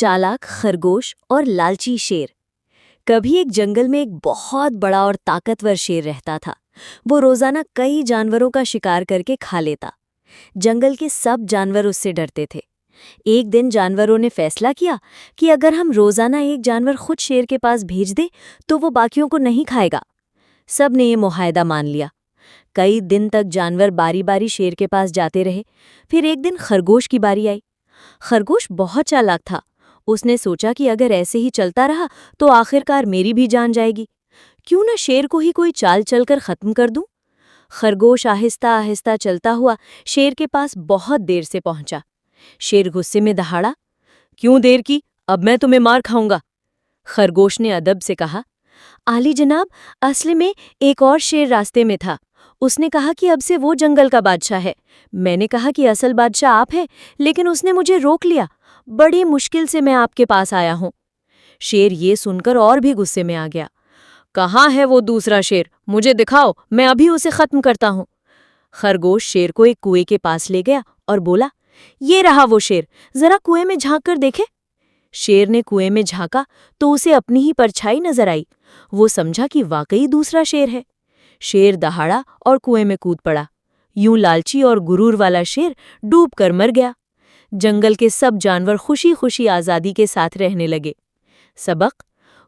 चालाक खरगोश और लालची शेर। कभी एक जंगल में एक बहुत बड़ा और ताकतवर शेर रहता था। वो रोजाना कई जानवरों का शिकार करके खा लेता। जंगल के सब जानवर उससे डरते थे। एक दिन जानवरों ने फैसला किया कि अगर हम रोजाना एक जानवर खुद शेर के पास भेज दें तो वो बाकियों को नहीं खाएगा। सब ने ये मुआहदा मान लिया। कई दिन तक जानवर बारी बारी शेर के पास जाते रहे। फिर एक दिन खरगोश की बारी आई। खरगोश बहुत चालाक था। उसने सोचा कि अगर ऐसे ही चलता रहा तो आखिरकार मेरी भी जान जाएगी। क्यों न शेर को ही कोई चाल चलकर खत्म कर दूं। खरगोश आहिस्ता आहिस्ता चलता हुआ शेर के पास बहुत देर से पहुंचा। शेर गुस्से में दहाड़ा, क्यों देर की, अब मैं तुम्हें मार खाऊंगा। खरगोश ने अदब से कहा, आली जनाब, असली में एक और शेर रास्ते में था। उसने कहा कि अब से वो जंगल का बादशाह है। मैंने कहा कि असल बादशाह आप हैं, लेकिन उसने मुझे रोक लिया। बड़ी मुश्किल से मैं आपके पास आया हूं। शेर ये सुनकर और भी गुस्से में आ गया। कहाँ है वो दूसरा शेर, मुझे दिखाओ, मैं अभी उसे खत्म करता हूं। खरगोश शेर को एक कुएं के पास ले गया और बोला, ये रहा वो शेर, जरा कुएं में झांक कर देखे। शेर ने कुएं में झांका तो उसे अपनी ही परछाई नजर आई। वो समझा कि वाकई दूसरा शेर है। शेर दहाड़ा और कुएं में कूद पड़ा। यूं लालची और गुरूर वाला शेर डूब कर मर गया। जंगल के सब जानवर खुशी खुशी आज़ादी के साथ रहने लगे। सबक: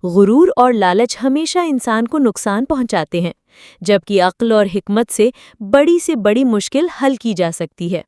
गुरूर और लालच हमेशा इंसान को नुकसान पहुंचाते हैं, जबकि अक्ल और हिकमत से बड़ी मुश्किल हल की जा सकती है।